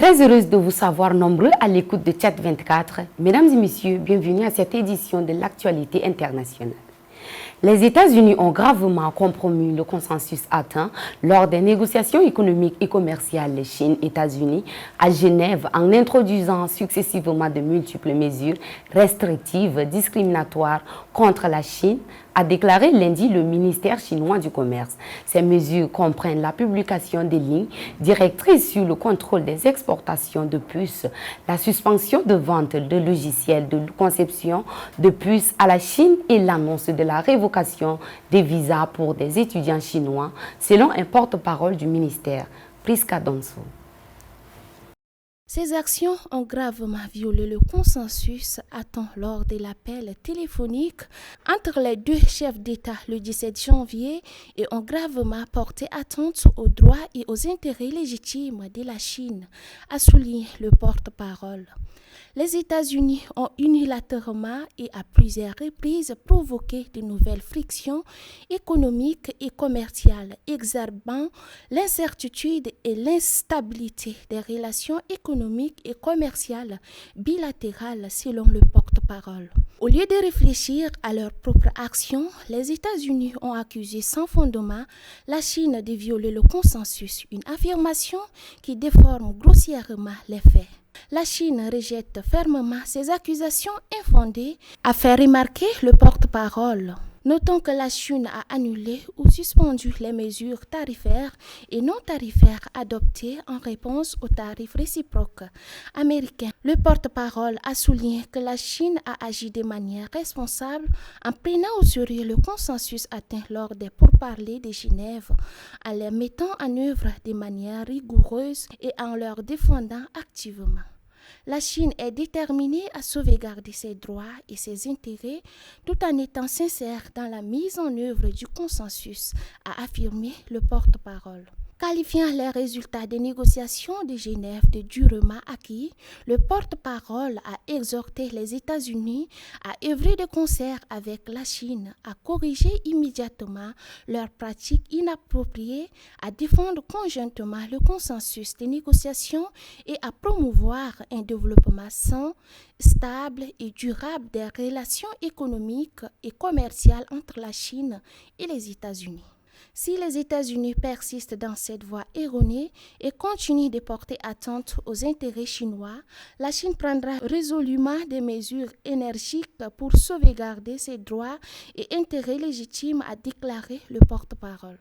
Très heureuse de vous savoir nombreux à l'écoute de Chat 24. Mesdames et messieurs, bienvenue à cette édition de l'actualité internationale. Les États-Unis ont gravement compromis le consensus atteint lors des négociations économiques et commerciales Chine-États-Unis à Genève en introduisant successivement de multiples mesures restrictives discriminatoires contre la Chine, a déclaré lundi le ministère chinois du Commerce. Ces mesures comprennent la publication des lignes directrices sur le contrôle des exportations de puces, la suspension de vente de logiciels de conception de puces à la Chine et l'annonce de la révocation des visas pour des étudiants chinois, selon un porte-parole du ministère, Priska Donso. Ces actions ont gravement violé le consensus atteint lors de l'appel téléphonique entre les deux chefs d'État le 17 janvier et ont gravement porté atteinte aux droits et aux intérêts légitimes de la Chine, a souligné le porte-parole. Les États-Unis ont unilatéralement et à plusieurs reprises provoqué de nouvelles frictions économiques et commerciales, exacerbant l'incertitude et l'instabilité des relations économiques et commerciales bilatérales, selon le porte-parole. Au lieu de réfléchir à leurs propres actions, les États-Unis ont accusé sans fondement la Chine de violer le consensus, une affirmation qui déforme grossièrement les faits. La Chine rejette fermement ces accusations infondées, a fait remarquer le porte-parole. Notons que la Chine a annulé ou suspendu les mesures tarifaires et non tarifaires adoptées en réponse aux tarifs réciproques américains. Le porte-parole a souligné que la Chine a agi de manière responsable en prenant au sérieux le consensus atteint lors des pourparlers de Genève, en les mettant en œuvre de manière rigoureuse et en leur défendant activement. La Chine est déterminée à sauvegarder ses droits et ses intérêts tout en étant sincère dans la mise en œuvre du consensus, a affirmé le porte-parole. Qualifiant les résultats des négociations de Genève de durement acquis, le porte-parole a exhorté les États-Unis à œuvrer de concert avec la Chine, à corriger immédiatement leurs pratiques inappropriées, à défendre conjointement le consensus des négociations et à promouvoir un développement sain, stable et durable des relations économiques et commerciales entre la Chine et les États-Unis. Si les États-Unis persistent dans cette voie erronée et continuent de porter atteinte aux intérêts chinois, la Chine prendra résolument des mesures énergiques pour sauvegarder ses droits et intérêts légitimes, a déclaré le porte-parole.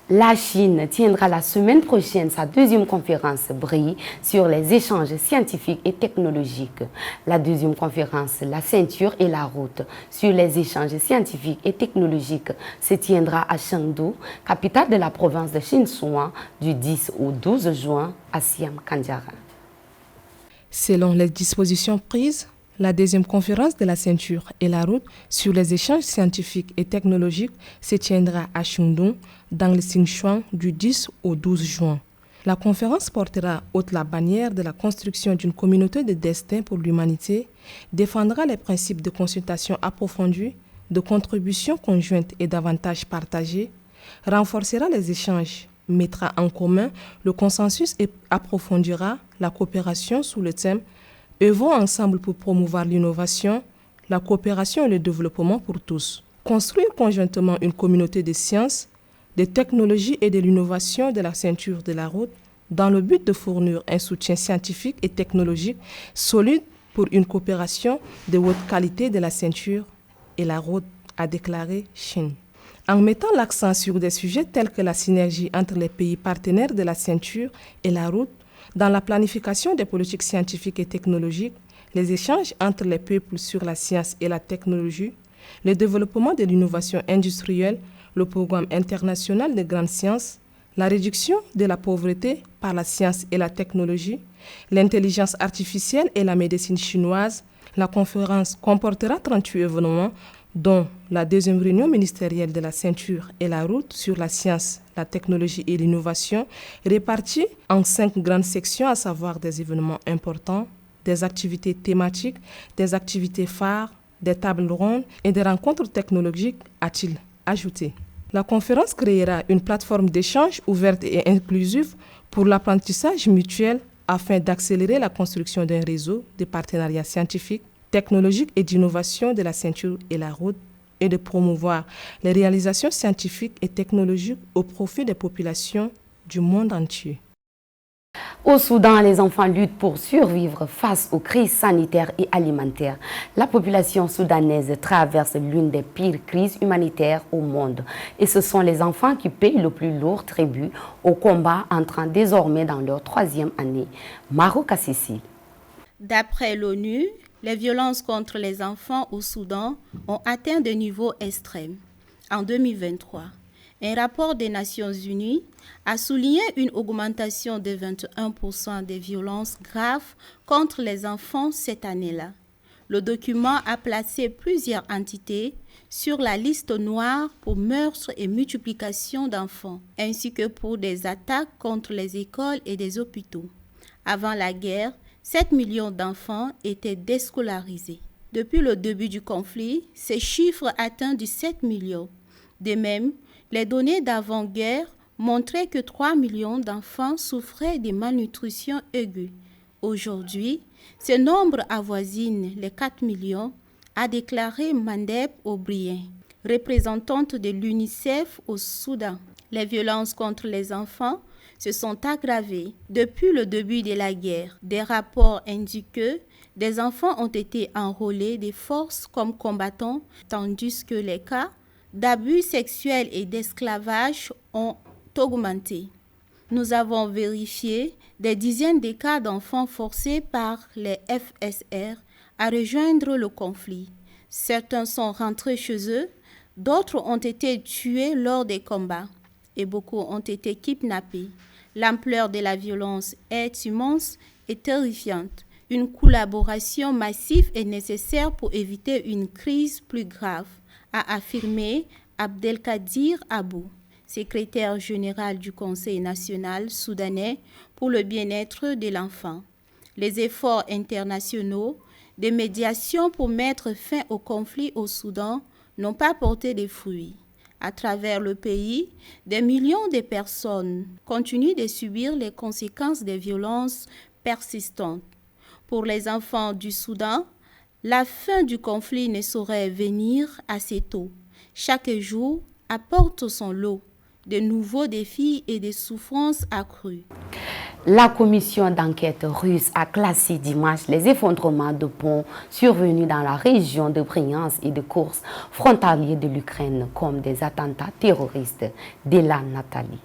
La Chine tiendra la semaine prochaine sa deuxième conférence BRI sur les échanges scientifiques et technologiques. La deuxième conférence, la ceinture et la route sur les échanges scientifiques et technologiques se tiendra à Chengdu, capitale de la province de Sichuan, du 10 au 12 juin à Siam Kandiara. Selon les dispositions prises, la deuxième conférence de la ceinture et la route sur les échanges scientifiques et technologiques se tiendra à Chengdu, dans le Sichuan, du 10 au 12 juin. La conférence portera haute la bannière de la construction d'une communauté de destin pour l'humanité, défendra les principes de consultation approfondie, de contribution conjointe et d'avantages partagés, renforcera les échanges, mettra en commun le consensus et approfondira la coopération sous le thème « Œuvrons ensemble pour promouvoir l'innovation, la coopération et le développement pour tous ». Construire conjointement une communauté de sciences, de technologies et de l'innovation de la ceinture de la route dans le but de fournir un soutien scientifique et technologique solide pour une coopération de haute qualité de la ceinture et la route, a déclaré Chine. En mettant l'accent sur des sujets tels que la synergie entre les pays partenaires de la ceinture et la route, dans la planification des politiques scientifiques et technologiques, les échanges entre les peuples sur la science et la technologie, le développement de l'innovation industrielle, le programme international de grandes sciences, la réduction de la pauvreté par la science et la technologie, l'intelligence artificielle et la médecine chinoise. La conférence comportera 38 événements, dont la deuxième réunion ministérielle de la ceinture et la route sur la science, la technologie et l'innovation, répartis en 5 grandes sections, à savoir des événements importants, des activités thématiques, des activités phares, des tables rondes et des rencontres technologiques, a-t-il ajouté. La conférence créera une plateforme d'échange ouverte et inclusive pour l'apprentissage mutuel afin d'accélérer la construction d'un réseau de partenariats scientifiques, technologiques et d'innovation de la ceinture et la route et de promouvoir les réalisations scientifiques et technologiques au profit des populations du monde entier. Au Soudan, les enfants luttent pour survivre face aux crises sanitaires et alimentaires. La population soudanaise traverse l'une des pires crises humanitaires au monde. Et ce sont les enfants qui payent le plus lourd tribut au combat entrant désormais dans leur 3e année. Maro Kassisi. D'après l'ONU, les violences contre les enfants au Soudan ont atteint des niveaux extrêmes. En 2023, un rapport des Nations Unies a souligné une augmentation de 21% des violences graves contre les enfants cette année-là. Le document a placé plusieurs entités sur la liste noire pour meurtres et multiplication d'enfants, ainsi que pour des attaques contre les écoles et des hôpitaux. Avant la guerre, 7 millions d'enfants étaient déscolarisés. Depuis le début du conflit, ces chiffres atteignent 17 millions. De même, les données d'avant-guerre montraient que 3 millions d'enfants souffraient de malnutrition aiguë. Aujourd'hui, ce nombre avoisine les 4 millions, a déclaré Mandeb O'Brien, représentante de l'UNICEF au Soudan. Les violences contre les enfants se sont aggravées depuis le début de la guerre. Des rapports indiquent que des enfants ont été enrôlés des forces comme combattants, tandis que les cas d'abus sexuels et d'esclavage ont augmenté. Nous avons vérifié des dizaines de cas d'enfants forcés par les FSR à rejoindre le conflit. Certains sont rentrés chez eux, d'autres ont été tués lors des combats et beaucoup ont été kidnappés. L'ampleur de la violence est immense et terrifiante. Une collaboration massive est nécessaire pour éviter une crise plus grave, a affirmé Abdelkadir Abou, secrétaire général du Conseil national soudanais pour le bien-être de l'enfant. Les efforts internationaux de médiation pour mettre fin au conflit au Soudan n'ont pas porté de fruits. À travers le pays, des millions de personnes continuent de subir les conséquences des violences persistantes. Pour les enfants du Soudan, la fin du conflit ne saurait venir assez tôt. Chaque jour apporte son lot de nouveaux défis et de souffrances accrues. La commission d'enquête russe a classé dimanche les effondrements de ponts survenus dans la région de Bryansk et de Kursk, frontaliers de l'Ukraine, comme des attentats terroristes. Dela Nathalie.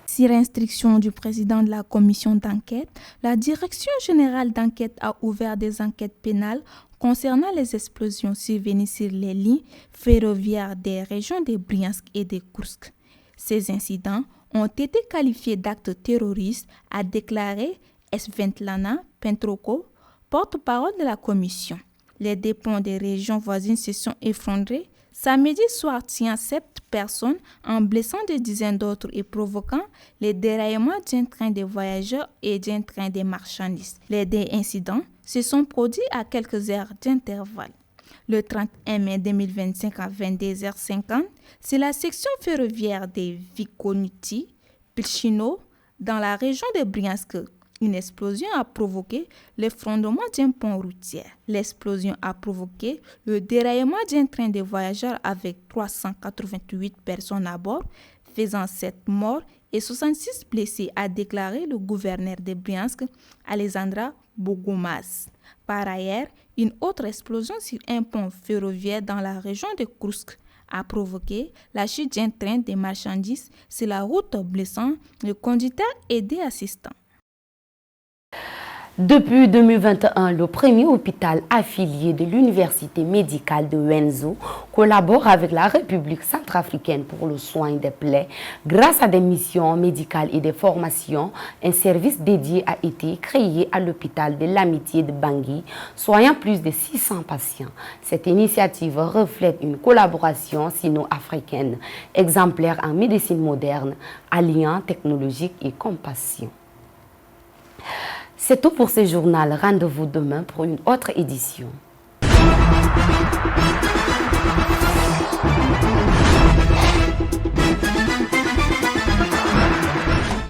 Sur instruction du président de la commission d'enquête, la Direction générale d'enquête a ouvert des enquêtes pénales concernant les explosions survenues sur les lignes ferroviaires des régions de Bryansk et de Kursk. Ces incidents ont été qualifiés d'actes terroristes, a déclaré Svetlana Pentroko, porte-parole de la commission. Les deux ponts des régions voisines se sont effondrés samedi soir, tuant 7 personnes en blessant des dizaines d'autres et provoquant le déraillement d'un train de voyageurs et d'un train de marchandises. Les deux incidents se sont produits à quelques heures d'intervalle. Le 31 mai 2025 à 22h50, c'est la section ferroviaire de Vikoniti-Pilchino dans la région de Bryansk. Une explosion a provoqué l'effondrement d'un pont routier. L'explosion a provoqué le déraillement d'un train de voyageurs avec 388 personnes à bord, faisant 7 morts et 66 blessés, a déclaré le gouverneur de Bryansk, Alexandra Bogomaz. Par ailleurs, une autre explosion sur un pont ferroviaire dans la région de Kursk a provoqué la chute d'un train de marchandises sur la route, blessant le conducteur et des assistants. Depuis 2021, le premier hôpital affilié de l'Université médicale de Wenzo collabore avec la République centrafricaine pour le soin des plaies. Grâce à des missions médicales et des formations, un service dédié a été créé à l'hôpital de l'Amitié de Bangui, soignant plus de 600 patients. Cette initiative reflète une collaboration sino-africaine, exemplaire en médecine moderne, alliant technologie et compassion. C'est tout pour ce journal. Rendez-vous demain pour une autre édition.